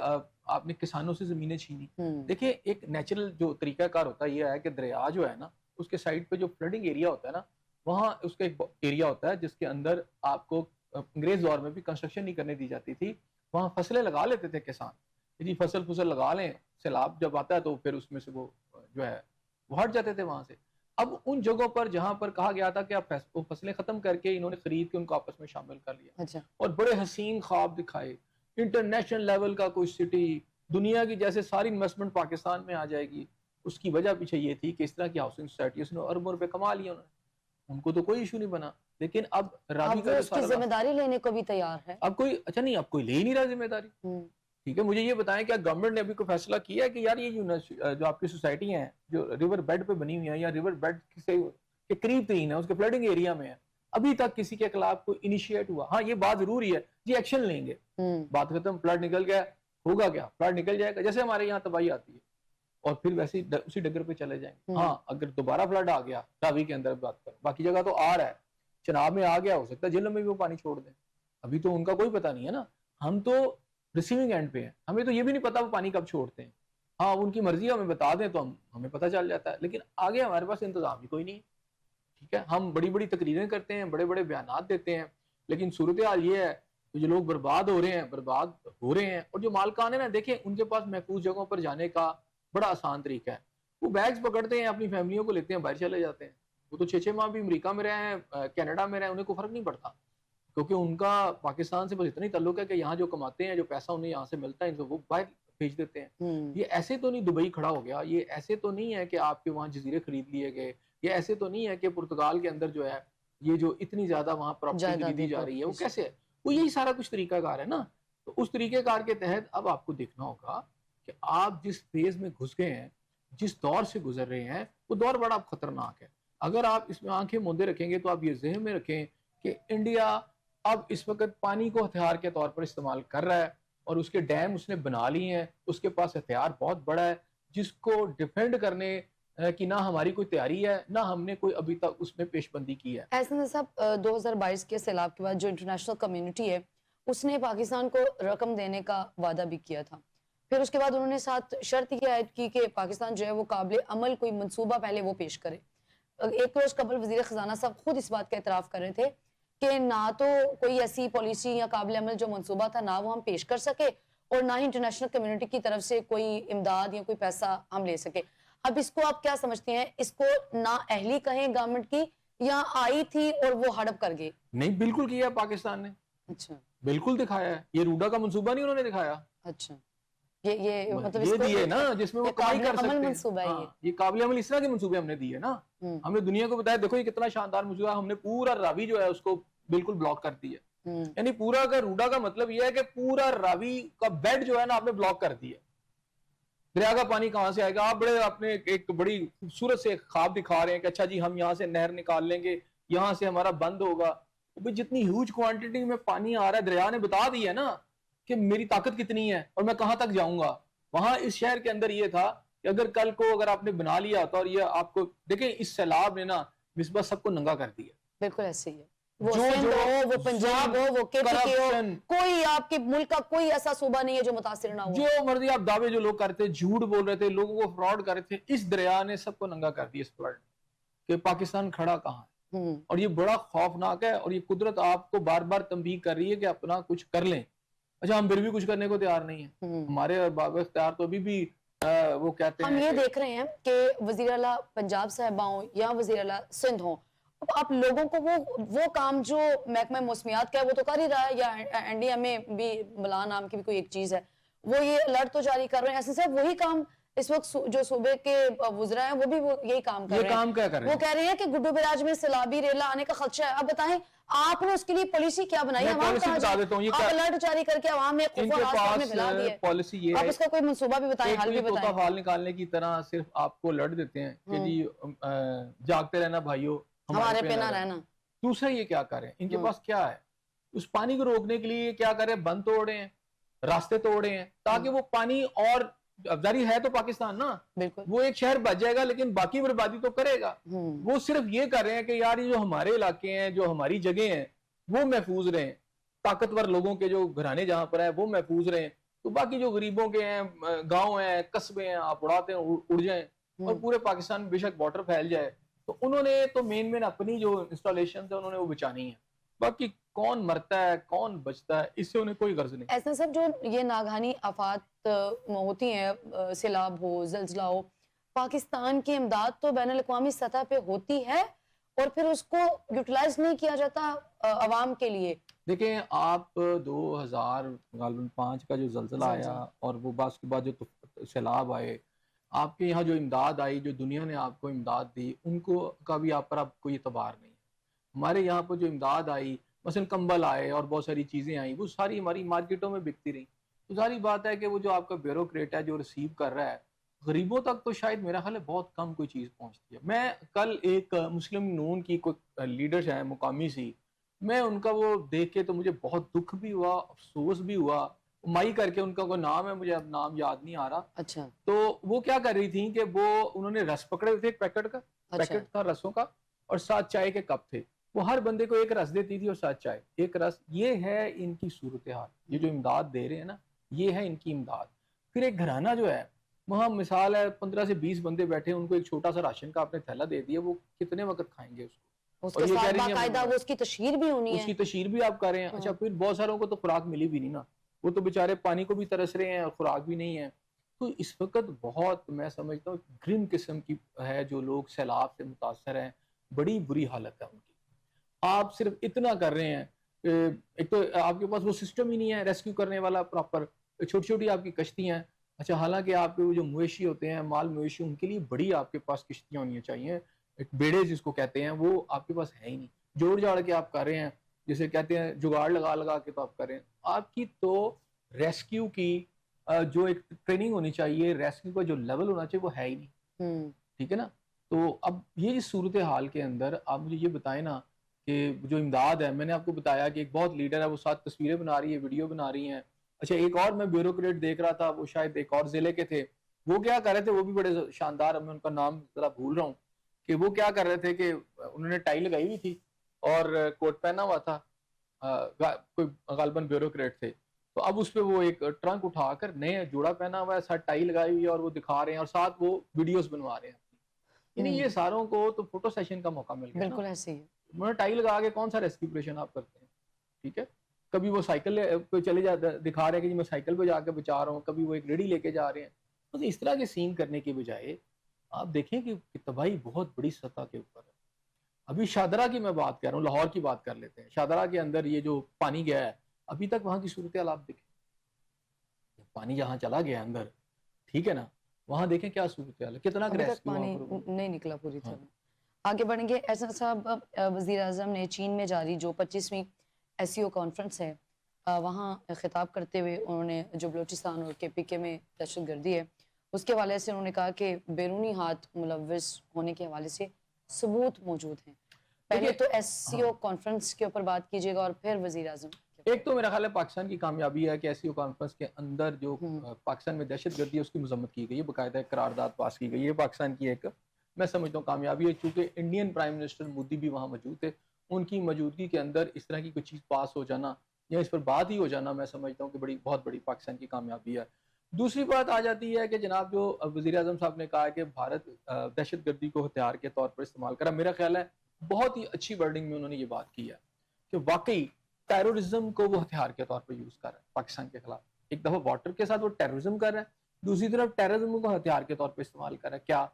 Speaker 1: آپ نے کسانوں سے زمینیں چھینی. دیکھیں, ایک نیچرل جو طریقہ کار ہوتا ہے یہ ہے کہ دریا جو ہے نا اس کے سائڈ پہ جو فلڈنگ ایریا ہوتا ہے نا, وہاں اس کا ایک ایریا ہوتا ہے جس کے اندر آپ کو انگریز دور میں بھی کنسٹرکشن نہیں کرنے دی جاتی تھی, وہاں فصلیں لگا لیتے تھے کسان, جی فصل لگا لیں, سیلاب جب آتا ہے تو پھر اس میں سے وہ جو ہے وہ ہٹ جاتے تھے وہاں سے. اب ان جگہوں پر جہاں پر کہا گیا تھا کہ آپ وہ فصلیں ختم کر کے انہوں نے خرید کے ان کو آپس میں شامل کر لیا,
Speaker 2: اچھا,
Speaker 1: اور بڑے حسین خواب دکھائے, انٹرنیشنل لیول کا کوئی سٹی, دنیا کی جیسے ساری انویسٹمنٹ پاکستان میں آ جائے گی. اس کی وجہ پیچھے یہ تھی کہ اس طرح کی ہاؤسنگ سوسائٹی اس نے اربوں روپے کما لیا, انہوں نے, ان کو تو کوئی ایشو نہیں بنا. لیکن اب راوی
Speaker 2: اب
Speaker 1: کا
Speaker 2: وہ
Speaker 1: جو
Speaker 2: اس کی ذمہ داری لینے کو بھی تیار ہے.
Speaker 1: اب کوئی اچھا نہیں, اب کوئی لے ہی نہیں رہا ذمہ داری. ٹھیک ہے, مجھے یہ بتائیں کیا گورنمنٹ نے ابھی کوئی فیصلہ کیا ہے کہ یار یہ جو آپ کی سوسائٹی ہیں جو ریور بیڈ پہ بنی ہوئی ہیں یا ریور بیڈ سے کے قریب ترین ہے, اس کے فلڈنگ ایریا میں ہے, ابھی تک کسی کے خلاف کوئی انیشیٹ ہوا؟ ہاں یہ بات ضروری ہے جی, ایکشن لیں گے, بات ختم. فلڈ نکل گیا, ہوگا کیا, فلڈ نکل جائے گا جیسے ہمارے یہاں تباہی آتی ہے, اور پھر ویسے اسی ڈگر پہ چلے جائیں گے. ہاں اگر دوبارہ فلڈ آ گیا راوی کے اندر بات کر, باقی جگہ تو آ رہا ہے, چناب میں آ گیا, ہو سکتا ہے جہلم میں بھی وہ پانی چھوڑ دیں, ابھی تو ان کا کوئی پتہ نہیں ہے نا. ہم تو ریسیونگ اینڈ پہ ہیں, ہمیں تو یہ بھی نہیں پتا وہ پانی کب چھوڑتے ہیں. ہاں ان کی مرضی ہے, ہمیں بتا دیں تو ہمیں پتہ چل جاتا ہے, لیکن آگے ہمارے پاس انتظام ہی کوئی نہیں. ٹھیک ہے, ہم بڑی بڑی تقریریں کرتے ہیں, بڑے بڑے بیانات دیتے ہیں, لیکن صورتحال یہ ہے کہ جو لوگ برباد ہو رہے ہیں, اور جو مالکان ہیں نا, دیکھیں ان کے پاس محفوظ جگہوں پر جانے کا بڑا آسان طریقہ ہے. وہ بیگز پکڑتے ہیں, اپنی فیملیوں کو لیتے ہیں, باہر چلے جاتے ہیں. وہ تو 6 ماہ بھی امریکہ میں رہے ہیں, کینیڈا میں رہے ہیں, انہیں کوئی فرق نہیں پڑتا, کیونکہ ان کا پاکستان سے بس اتنا ہی تعلق ہے کہ یہاں جو کماتے ہیں, جو پیسہ انہیں یہاں سے ملتا ہے, ان سے وہ باہر بھیج دیتے ہیں. یہ ایسے تو نہیں دبئی کھڑا ہو گیا, یہ ایسے تو نہیں ہے کہ آپ کے وہاں جزیرے خرید لیے گئے, یہ ایسے تو نہیں ہے کہ پرتگال کے اندر جو ہے یہ جو اتنی زیادہ وہاں پراپرٹی خریدی جا رہی ہے, وہ کیسے ہے؟ وہ یہی سارا کچھ طریقہ کار ہے نا. تو اس طریقہ کار کے تحت اب آپ کو دیکھنا ہوگا کہ آپ جس فیز میں گھس گئے ہیں, جس دور سے گزر رہے ہیں, وہ دور بڑا خطرناک ہے. اگر آپ اس میں آنکھیں موندے رکھیں گے تو آپ یہ ذہن میں رکھیں کہ انڈیا اب اس وقت پانی کو ہتھیار کے طور پر استعمال کر رہا ہے, اور اس کے ڈیم اس نے بنا لی ہیں, اس کے پاس ہتھیار بہت بڑا ہے, جس کو ڈیفینڈ کرنے کی نہ ہماری کوئی تیاری ہے, نہ ہم نے کوئی ابھی تک اس میں پیش بندی کی ہے.
Speaker 2: احسن صاحب, 2022 کے سیلاب کے بعد جو انٹرنیشنل کمیونٹی ہے اس نے پاکستان کو رقم دینے کا وعدہ بھی کیا تھا. پھر اس کے بعد انہوں نے ساتھ شرط یہ عائد کی کہ پاکستان جو ہے وہ قابل عمل کوئی منصوبہ پہلے وہ پیش کرے. ایک روز قبل وزیر خزانہ صاحب خود اس بات کا اعتراف کر رہے تھے کہ نہ تو کوئی ایسی پالیسی یا قابل عمل جو منصوبہ تھا نہ وہ ہم پیش کر سکے, اور نہ ہی انٹرنیشنل کمیونٹی کی طرف سے کوئی امداد یا کوئی پیسہ ہم لے سکے. اب اس کو آپ کیا سمجھتے ہیں, اس کو نا اہلی کہیں گورنمنٹ کی, یا آئی تھی اور وہ ہڑپ کر گئی؟
Speaker 1: نہیں, بالکل کیا پاکستان نے,
Speaker 2: اچھا
Speaker 1: بالکل دکھایا ہے. یہ روڈا کا منصوبہ نہیں انہوں نے دکھایا,
Speaker 2: اچھا, یہ مطلب
Speaker 1: یہ دیے نا جس میں وہ کمائی کر سکتے ہیں.
Speaker 2: منصوبہ ہے
Speaker 1: یہ قابل عمل اس طرح کے منصوبے ہم نے دیے نا, ہم نے دنیا کو بتایا دیکھو یہ کتنا شاندار منصوبہ ہے. ہم نے پورا راوی جو ہے اس کو بالکل بلاک کر دیا, یعنی پورا کا روڈا کا مطلب یہ ہے کہ پورا راوی کا بیڈ جو ہے نا آپ نے بلاک کر دیا. دریا کا پانی کہاں سے آئے گا؟ آپ بڑے اپنے ایک بڑی خوبصورت سے خواب دکھا رہے ہیں کہ اچھا جی ہم یہاں سے نہر نکال لیں گے, یہاں سے ہمارا بند ہوگا. جتنی ہیوج کوانٹٹی میں پانی آ رہا ہے, دریا نے بتا دیا نا کہ میری طاقت کتنی ہے اور میں کہاں تک جاؤں گا. وہاں اس شہر کے اندر یہ تھا کہ اگر کل کو اگر آپ نے بنا لیا ہوتا, اور یہ آپ کو دیکھیں اس سیلاب نے نا مصباح سب کو ننگا کر دیا.
Speaker 2: بالکل ایسے ہی ہے, وہ سندھ ہو, وہ پنجاب ہو, وہ کے پی کے ہو, کوئی آپ کے ملک کا کوئی ایسا صوبہ نہیں ہے جو متاثر نہ ہو.
Speaker 1: جو مرضی آپ دعوے جو لوگ کرتے, جھوٹ بول رہے تھے, لوگوں کو فراڈ کر رہے تھے, اس دریا نے سب کو ننگا کر دیا اس فلڈ کہ پاکستان کھڑا کہاں ہے. اور یہ بڑا خوفناک ہے, اور یہ قدرت آپ کو بار بار تنبیہ کر رہی ہے کہ اپنا کچھ کر لیں. اچھا ہم پھر بھی کچھ کرنے کو تیار نہیں ہیں. ہمارے باب اختیار تو ابھی بھی وہ کہتے ہیں.
Speaker 2: ہم یہ دیکھ رہے ہیں کہ وزیر اعلیٰ پنجاب صاحبہ ہوں یا وزیر اعلیٰ سندھ ہوں, آپ لوگوں کو وہ کام جو محکمہ موسمیات کا ہے وہ تو کر ہی رہا ہے, یا این ڈی ایم اے بھی بلا نام کی بھی کوئی ایک چیز ہے, وہ یہ الرٹ تو جاری کر رہے ہیں. ایسے صاحب وہی کام اس وقت جو صوبے کے وزراء ہیں وہ بھی یہی کام کر رہے ہیں.
Speaker 1: یہ کام کیا کر رہے ہیں؟
Speaker 2: وہ کہہ رہے ہیں کہ گڈو براج میں سیلابی ریلا آنے کا خدشہ ہے. اب بتائیں آپ نے اس کے لیے پالیسی کیا بنائی ہے؟ آپ الرٹ جاری کر کے عوام میں خوف و حراس میں پھیلا دیا ہے.
Speaker 1: پالیسی یہ
Speaker 2: آپ اس کا کوئی منصوبہ بھی بتائیں, حل بھی بتائیں.
Speaker 1: طوطا پھال نکالنے کی طرح صرف آپ کو الرٹ دیتے ہیں کہ جی جاگتے رہنا بھائیو,
Speaker 2: ہمارے پہ نہ رہنا.
Speaker 1: دوسرا یہ کیا کریں, ان کے پاس کیا ہے, اس پانی کو روکنے کے لیے کیا کریں, بند توڑے ہیں, راستے توڑے ہیں, تاکہ وہ پانی, اور افزاری ہے تو پاکستان نا, وہ ایک شہر بچ جائے گا لیکن باقی بربادی تو کرے گا. وہ صرف یہ کر رہے ہیں کہ یار یہ جو ہمارے علاقے ہیں, جو ہماری جگہیں ہیں وہ محفوظ رہیں, طاقتور لوگوں کے جو گھرانے جہاں پر ہیں وہ محفوظ رہیں, تو باقی جو غریبوں کے ہیں, گاؤں ہیں, قصبے ہیں, آپ اڑاتے ہیں اڑ جائیں, اور پورے پاکستان میں بے شک واٹر پھیل جائے. تو انہوں نے تو مین اپنی جو انسٹالیشن ہے انہوں نے وہ بچانی ہے. باقی کون مرتا ہے کون بچتا ہے اس سے انہیں کوئی غرض نہیں.
Speaker 2: ایسا سب جو یہ ناگہانی آفات ہوتی ہیں، سیلاب ہو، زلزلہ ہو، پاکستان کی امداد تو بین الاقوامی سطح پہ ہوتی ہے اور پھر اس کو یوٹیلائز نہیں کیا جاتا عوام کے لیے.
Speaker 1: دیکھیں آپ 2005 کا جو زلزلہ آیا اور وہ بعد کے بعد جو سیلاب آئے، آپ کے یہاں جو امداد آئی، جو دنیا نے آپ کو امداد دی، ان کو کا بھی آپ پر اب کوئی اعتبار نہیں ہے. ہمارے یہاں پر جو امداد آئی، مثلا کمبل آئے اور بہت ساری چیزیں آئیں، وہ ساری ہماری مارکیٹوں میں بکتی رہیں. تو ظاہری بات ہے کہ وہ جو آپ کا بیوروکریٹ ہے جو ریسیو کر رہا ہے، غریبوں تک تو شاید میرا خیال ہے بہت کم کوئی چیز پہنچتی ہے. میں کل ایک مسلم نون کی کوئی لیڈر ہے مقامی سی، میں ان کا وہ دیکھ کے تو مجھے بہت دکھ بھی ہوا، افسوس بھی ہوا. مائی کر کے ان کا کوئی نام ہے، مجھے اب نام یاد نہیں آ رہا.
Speaker 2: اچھا
Speaker 1: تو وہ کیا کر رہی تھیں کہ وہ انہوں نے رس پکڑے ہوئے تھے، ایک پیکٹ تھا رسوں کا، اور 7 چائے کے کپ تھے. وہ ہر بندے کو ایک رس دیتی تھی اور 7 چائے، ایک رس. یہ ہے ان کی صورتحال. یہ جو امداد دے رہے ہیں نا، یہ ہے ان کی امداد. پھر ایک گھرانہ جو ہے وہاں مثال ہے 15 سے 20 بندے بیٹھے، ان کو ایک چھوٹا سا راشن کا آپ نے تھیلا دے دیا، وہ کتنے وقت کھائیں گے اس کو؟
Speaker 2: اس
Speaker 1: اور
Speaker 2: کے
Speaker 1: یہ کہہ
Speaker 2: ساتھ
Speaker 1: رہی ہیں
Speaker 2: باقاعدہ وہ اس کی تشہیر بھی ہونی
Speaker 1: اس
Speaker 2: ہے.
Speaker 1: کی تشہیر بھی آپ کر رہے ہیں. اچھا پھر بہت ساروں کو تو خوراک ملی بھی نہیں نا، وہ تو بیچارے پانی کو بھی ترس رہے ہیں اور خوراک بھی نہیں ہے. تو اس وقت بہت میں سمجھتا ہوں گرم قسم کی ہے، جو لوگ سیلاب سے متاثر ہیں، بڑی بری حالت ہے ان کی. آپ صرف اتنا کر رہے ہیں، ایک تو آپ کے پاس وہ سسٹم ہی نہیں ہے ریسکیو کرنے والا پراپر. چھوٹی چھوٹی آپ کی کشتیاں ہیں. اچھا حالانکہ آپ کے وہ جو مویشی ہوتے ہیں، مال مویشی، ان کے لیے بڑی آپ کے پاس کشتیاں ہونی چاہیے، ایک بیڑے جس کو کہتے ہیں، وہ آپ کے پاس ہے ہی نہیں. جوڑ جاڑ کے آپ کر رہے ہیں، جسے کہتے ہیں جگاڑ لگا لگا کے تو آپ کر رہے ہیں. آپ کی تو ریسکیو کی جو ایک ٹریننگ ہونی چاہیے، ریسکیو کا جو لیول ہونا چاہیے، وہ ہے ہی نہیں. ٹھیک ہے نا. تو اب یہ صورتحال کے اندر آپ مجھے یہ بتائیں نا کہ جو امداد ہے، میں نے آپ کو بتایا کہ ایک بہت لیڈر ہے، وہ ساتھ تصویریں بنا رہی ہے، ویڈیو بنا رہی ہیں. اچھا ایک اور میں بیوروکریٹ دیکھ رہا تھا، وہ شاید ایک اور ضلع کے تھے، وہ کیا کر رہے تھے، وہ بھی بڑے شاندار، میں ان کا نام ذرا بھول رہا ہوں، کہ وہ کیا کر رہے تھے کہ انہوں نے ٹائی لگائی ہوئی تھی اور کوٹ پہنا ہوا تھا، کوئی غالباً بیوروکریٹ تھے. تو اب اس پہ وہ ایک ٹرنک اٹھا کر نئے جوڑا پہنا ہوا ہے، ساتھ ٹائی لگائی ہوئی ہے، اور وہ دکھا رہے ہیں اور ساتھ وہ ویڈیوز بنوا رہے ہیں. یعنی یہ ساروں کو تو فوٹو سیشن کا موقع مل گیا نا.
Speaker 2: بالکل ایسے ہی ہے.
Speaker 1: انہوں نے ٹائی لگا کے کون سا ریسکیو آپریشن آپ کرتے ہیں؟ ٹھیک ہے. کبھی وہ سائیکل پہ چلے جاتے دکھا رہے ہیں کہ جی میں سائیکل پہ جا کے بچا رہا ہوں، کبھی وہ ایک ریڑھی لے کے جا رہے ہیں. تو اس طرح کے سین کرنے کی بجائے آپ دیکھیں کہ تباہی بہت بڑی سطح کے اوپر ہے. ابھی شاہدرہ کی میں بات کر رہا ہوں، لاہور کی بات کر لیتے ہیں. شاہدرہ کے اندر یہ جو پانی گیا ہے، ابھی تک وہاں کی صورتحال آپ دیکھیں، پانی جہاں چلا گیا اندر، ٹھیک ہے نا، وہاں دیکھیں کیا صورتحال ہے، کتنا
Speaker 2: ابھی تک
Speaker 1: ریسکیو
Speaker 2: پانی
Speaker 1: وہاں پر.
Speaker 2: نہیں نکلا پوری طرح. آگے بڑھیں گے. احسن صاحب، وزیر اعظم نے چین میں جاری جو 25ویں SCO کانفرنس ہے، وہاں خطاب کرتے ہوئے انہوں نے جو بلوچستان اور KPK میں دہشت گردی ہے اس کے حوالے سے انہوں نے کہا کہ بیرونی ہاتھ ملوث ہونے کے حوالے سے ثبوت موجود ہیں. پہلے تو SCO کانفرنس کے اوپر بات کیجیے گا اور پھر وزیر اعظم.
Speaker 1: ایک تو میرا خیال ہے پاکستان کی کامیابی ہے کہ SCO کانفرنس کے اندر جو پاکستان میں دہشت گردی ہے اس کی مذمت کی گئی ہے، باقاعدہ ایک قرارداد پاس کی گئی ہے. پاکستان کی ایک میں سمجھتا ہوں کامیابی ہے، چونکہ انڈین پرائم منسٹر مودی بھی وہاں موجود تھے. ان کی موجودگی کے اندر اس طرح کی کوئی چیز پاس ہو جانا یا اس پر بات ہی ہو جانا، میں سمجھتا ہوں کہ بہت بڑی پاکستان کی کامیابی ہے. دوسری بات آ جاتی ہے کہ جناب جو وزیر اعظم صاحب نے کہا کہ بھارت دہشت گردی کو ہتھیار کے طور پر استعمال کرا، میرا خیال ہے بہت ہی اچھی ورڈنگ میں انہوں نے یہ بات کی ہے کہ واقعی ٹیرورزم کو وہ ہتھیار کے طور پر یوز کر رہا ہے پاکستان کے خلاف. ایک دفعہ واٹر کے ساتھ وہ ٹیرورزم کر رہا ہے، دوسری طرف ٹیرورزم کو ہتھیار کے طور پر استعمال کر رہا ہے. کیا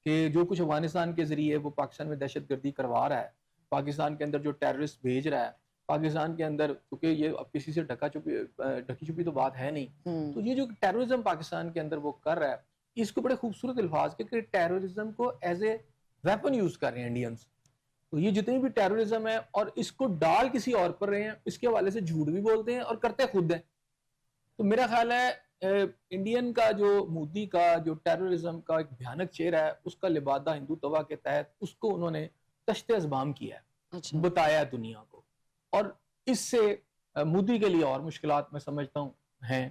Speaker 1: کہ جو کچھ افغانستان کے ذریعے وہ پاکستان میں دہشت گردی کروا رہا ہے، پاکستان کے اندر جو ٹیررسٹ بھیج رہا ہے، پاکستان کے اندر، کیونکہ یہ اب کسی سے ڈھکی چھپی تو بات ہے نہیں، تو یہ جو ٹیررزم پاکستان کے اندر وہ کر رہا ہے، اس کو بڑے خوبصورت الفاظ کے کہ ٹیررزم کو ایز اے ویپن یوز کر رہے ہیں انڈینز. تو یہ جتنی بھی ٹیررزم ہے اور اس کو ڈال کسی اور پر رہے ہیں، اس کے حوالے سے جھوٹ بھی بولتے ہیں اور کرتے خود ہیں. تو میرا خیال ہے انڈین کا جو مودی کا جو ٹیررزم کا ایک بھیانک چہرہ ہے، اس کا لبادہ ہندو توا کے تحت اس کو انہوں نے تشت ازبام کیا ہے، بتایا دنیا کو. اور اس سے مودی کے لیے اور مشکلات میں سمجھتا ہوں ہیں.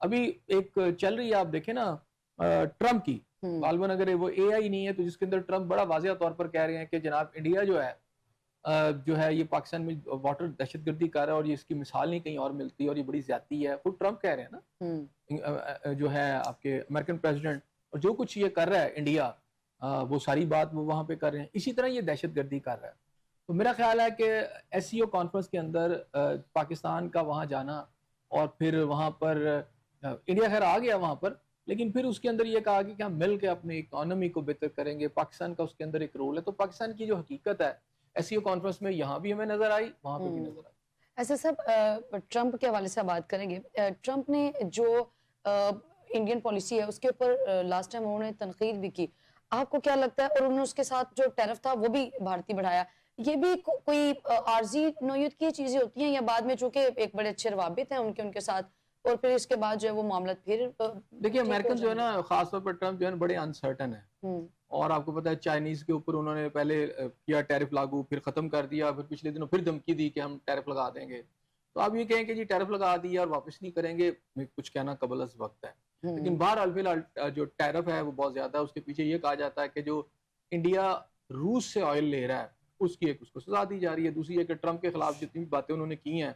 Speaker 1: ابھی ایک چل رہی ہے، آپ دیکھیں نا ٹرمپ کی، غالباً اگر وہ AI نہیں ہے تو جس کے اندر ٹرمپ بڑا واضح طور پر کہہ رہے ہیں کہ جناب انڈیا جو ہے یہ پاکستان میں واٹر دہشت گردی کر رہا ہے اور یہ اس کی مثال نہیں کہیں اور ملتی اور یہ بڑی زیادتی ہے. خود ٹرمپ کہہ رہے ہیں نا، جو ہے آپ کے امریکن پریزیڈنٹ، اور جو کچھ یہ کر رہا ہے انڈیا، وہ ساری بات وہ وہاں پہ کر رہے ہیں. اسی طرح یہ دہشت گردی کر رہا ہے. تو میرا خیال ہے کہ ایس سی او کانفرنس کے اندر پاکستان کا وہاں جانا اور پھر وہاں پر انڈیا خیر آ گیا وہاں پر، لیکن پھر اس کے اندر یہ کہا کہ ہم مل کے اپنی اکانومی کو بہتر کریں گے، پاکستان کا اس کے اندر ایک رول ہے. تو پاکستان کی جو حقیقت ہے ایس سی او کانفرنس میں یہاں بھی ہمیں نظر آئی، وہاں پہ بھی نظر آئی.
Speaker 2: ایسے سب ٹرمپ کے حوالے سے بات کریں گے. ٹرمپ نے جو انڈین پالیسی ہے اس کے اوپر لاسٹ ٹائم انہوں نے تنقید بھی کی. آپ کو کیا لگتا ہے؟ اور انہوں نے اس کے ساتھ جو ٹیرف تھا وہ بھی بھارتی بڑھایا. یہ بھی کوئی عارضی نوعیت کی چیزیں ہوتی ہیں یا بعد میں چونکہ ایک بڑے اچھے روابط ہیں ان کے ساتھ اور پھر اس کے بعد جو ہے وہ معاملات پھر
Speaker 1: دیکھیے امریکن جو ہے نا، خاص طور پر ٹرمپ جو ہے نا بڑے انسرٹن ہے. اور آپ کو پتا ہے چائنیز کے اوپر انہوں نے پہلے کیا ٹیرف لاگو، پھر ختم کر دیا، پھر پچھلے دنوں پھر دھمکی دی کہ ہم ٹیرف لگا دیں گے. تو آپ یہ کہیں کہ جی ٹیرف لگا دیا اور واپس نہیں کریں گے، کچھ کہنا قبل از وقت ہے. لیکن بہرحال فی الحال جو ٹیرف ہے وہ بہت زیادہ ہے. اس کے پیچھے یہ کہا جاتا ہے کہ جو انڈیا روس سے آئل لے رہا ہے اس کی ایک اس کو سزا دی جا رہی ہے. دوسری ہے کہ ٹرمپ کے خلاف جتنی بھی باتیں انہوں نے کی ہیں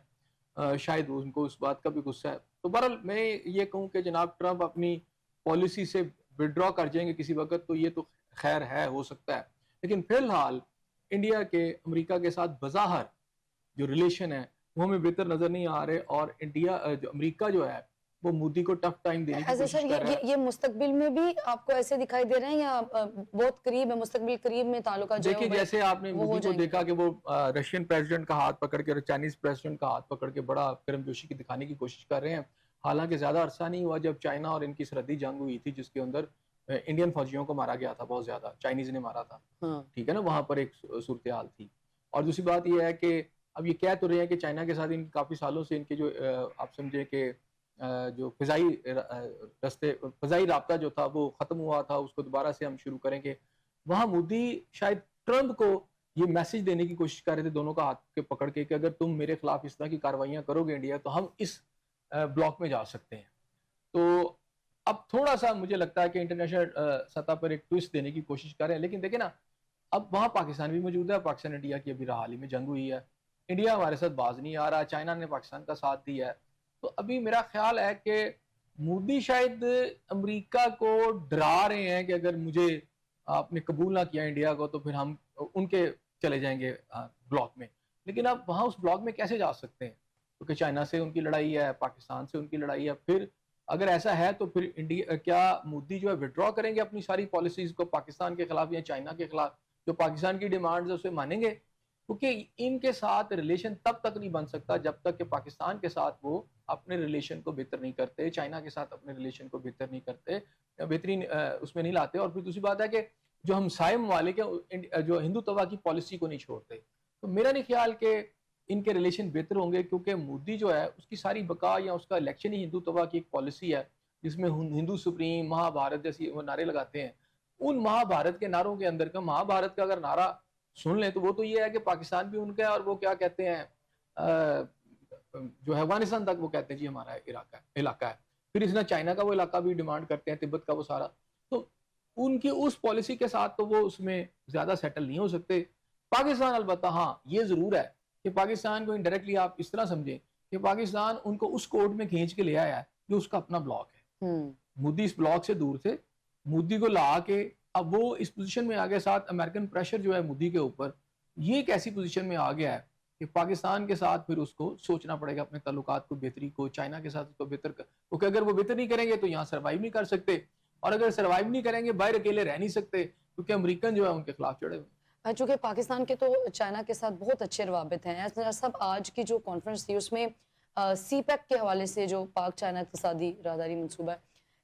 Speaker 1: شاید ان کو اس بات کا بھی غصہ ہے. تو بہرحال میں یہ کہوں کہ جناب ٹرمپ اپنی پالیسی سے وڈرا کر جائیں گے کسی وقت تو یہ تو خیر ہے، ہو سکتا ہے. لیکن فی الحال انڈیا کے امریکہ کے ساتھ بظاہر جو ریلیشن ہے وہ ہمیں بہتر نظر نہیں آ رہے، اور انڈیا جو امریکہ جو ہے وہ مودی کو ٹف ٹائم دینے کی کوشش کر رہا ہے.
Speaker 2: یہ مستقبل میں بھی آپ کو ایسے دکھائی دے رہے ہیں یا بہت قریب ہے، مستقبل قریب میں تعلقات؟
Speaker 1: دیکھیں جیسے آپ نے مودی کو دیکھا کہ وہ رشین پریزیڈنٹ کا ہاتھ پکڑ کے اور چائنیز پریزیڈنٹ کا ہاتھ پکڑ کے بڑا کرم جوشی کی دکھانے کی کوشش کر رہے ہیں. حالانکہ زیادہ عرصہ نہیں ہوا جب چائنا اور ان کی سرحدی جنگ ہوئی تھی جس کے اندر انڈین فوجیوں کو مارا گیا تھا، بہت زیادہ چائنیز نے مارا تھا. ٹھیک ہے نا، وہاں پر ایک صورتحال تھی. اور دوسری بات یہ ہے کہ اب یہ کہہ تو رہے ہیں کہ چائنا کے ساتھ ان کافی سالوں سے ان کے جو آپ سمجھیں کہ جو فضائی رابطہ جو تھا وہ ختم ہوا تھا، اس کو دوبارہ سے ہم شروع کریں گے. وہاں مودی شاید ٹرمپ کو یہ میسج دینے کی کوشش کر رہے تھے دونوں کا ہاتھ کے پکڑ کے کہ اگر تم میرے خلاف اس طرح کی کاروائیاں کرو گے انڈیا تو ہم اس بلاک میں جا سکتے ہیں. تو اب تھوڑا سا مجھے لگتا ہے کہ انٹرنیشنل سطح پر ایک ٹویسٹ دینے کی کوشش کر رہے ہیں. لیکن دیکھیں نا، اب وہاں پاکستان بھی موجود ہے، پاکستان انڈیا کی ابھی حال ہی میں جنگ ہوئی ہے، انڈیا ہمارے ساتھ باز نہیں آ رہا، چائنا نے پاکستان کا ساتھ دیا ہے. تو ابھی میرا خیال ہے کہ مودی شاید امریکہ کو ڈرا رہے ہیں کہ اگر مجھے آپ نے قبول نہ کیا انڈیا کو تو پھر ہم ان کے چلے جائیں گے بلاک میں. لیکن اب وہاں اس بلاک میں کیسے جا سکتے ہیں؟ کیونکہ چائنا سے ان کی لڑائی ہے، پاکستان سے ان کی لڑائی ہے. پھر اگر ایسا ہے تو پھر انڈیا کیا مودی جو ہے وڈرا کریں گے اپنی ساری پالیسیز کو پاکستان کے خلاف یا چائنا کے خلاف؟ جو پاکستان کی ڈیمانڈز ہے اسے مانیں گے؟ کیونکہ ان کے ساتھ ریلیشن تب تک نہیں بن سکتا جب تک کہ پاکستان کے ساتھ وہ اپنے ریلیشن کو بہتر نہیں کرتے، چائنا کے ساتھ اپنے ریلیشن کو بہتر نہیں کرتے، بہترین اس میں نہیں لاتے. اور پھر دوسری بات ہے کہ جو ہمسائے ممالک ہیں جو ہندو توا کی پالیسی کو نہیں چھوڑتے. تو میرا نہیں خیال کہ ان کے ریلیشن بہتر ہوں گے، کیونکہ مودی جو ہے اس کی ساری بقا یا اس کا الیکشن ہی ہندو توا کی ایک پالیسی ہے جس میں ہندو سپریم، مہا بھارت جیسی وہ نعرے لگاتے ہیں. ان مہا بھارت کے نعروں کے اندر کا مہا بھارت کا اگر نعرہ سن لیں تو وہ تو یہ ہے کہ پاکستان بھی ان کا ہے، اور وہ کیا کہتے ہیں جو افغانستان تک وہ کہتے ہیں جی ہمارا علاقہ ہے. پھر اس نے چائنا کا وہ علاقہ بھی ڈیمانڈ کرتے ہیں، تبت کا وہ سارا. تو ان کی اس پالیسی کے ساتھ تو وہ اس میں زیادہ سیٹل نہیں ہو سکتے. پاکستان البتہ ہاں یہ ضرور ہے کہ پاکستان کو انڈائریکٹلی آپ اس طرح سمجھیں کہ پاکستان ان کو اس کوڈ میں کھینچ کے لے آیا ہے جو اس کا اپنا بلاک ہے. مودی اس بلاک سے دور تھے، مودی کو لا کے اب وہ اس پوزیشن میں آ گیا. ساتھ امریکن پریشر جو ہے مودی کے اوپر، یہ ایک ایسی پوزیشن میں آ گیا ہے کہ پاکستان کے ساتھ پھر اس کو سوچنا پڑے گا اپنے تعلقات کو بہتری کو، چائنا کے ساتھ اس کو بہتر کیونکہ اگر وہ بہتر نہیں کریں گے تو یہاں سروائیو نہیں کر سکتے، اور اگر سروائیو نہیں کریں گے باہر اکیلے رہ نہیں سکتے کیونکہ امریکن جو ہے ان کے خلاف چڑھے ہوئے.
Speaker 2: چونکہ پاکستان کے تو چائنا کے ساتھ بہت اچھے روابط ہیں. سب آج کی جو کانفرنس تھی اس میں سی پیک کے حوالے سے جو پاک چائنا اقتصادی راہداری منصوبہ ہے،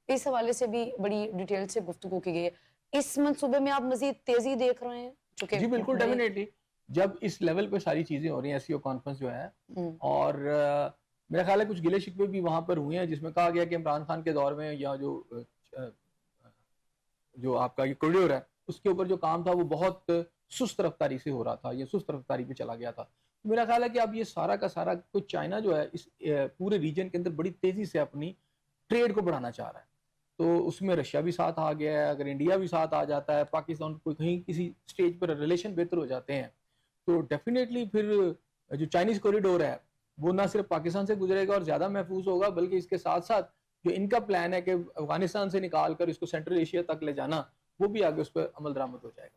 Speaker 2: اس حوالے سے بھی بڑی ڈیٹیل سے گفتگو کی گئی ہے. اس منصوبے میں آپ مزید تیزی دیکھ رہے ہیں؟
Speaker 1: جی بالکل، ڈیفینیٹلی جب اس لیول پہ ساری چیزیں ہو رہی ہیں ایس سی او کانفرنس جو ہے، اور میرا خیال ہے کچھ گلے شکوے بھی وہاں پر ہوئے ہیں جس میں کہا گیا کہ عمران خان کے دور میں یا جو آپ کا یہ کوریڈور ہے اس کے اوپر جو کام تھا وہ بہت سست رفتاری سے ہو رہا تھا، یہ سست رفتاری پہ چلا گیا تھا. میرا خیال ہے کہ اب یہ سارا کا سارا کچھ چائنا جو ہے اس پورے ریجن کے اندر بڑی تیزی سے اپنی ٹریڈ کو بڑھانا چاہ رہا ہے. تو اس میں رشیا بھی ساتھ آ گیا ہے، اگر انڈیا بھی ساتھ آ جاتا ہے، پاکستان کو کہیں کسی سٹیج پر ریلیشن بہتر ہو جاتے ہیں تو ڈیفینیٹلی پھر جو چائنیز کوریڈور ہے وہ نہ صرف پاکستان سے گزرے گا اور زیادہ محفوظ ہوگا، بلکہ اس کے ساتھ ساتھ جو ان کا پلان ہے کہ افغانستان سے نکال کر اس کو سینٹرل ایشیا تک لے جانا، وہ بھی آگے اس پہ عمل درآمد ہو جائے گا.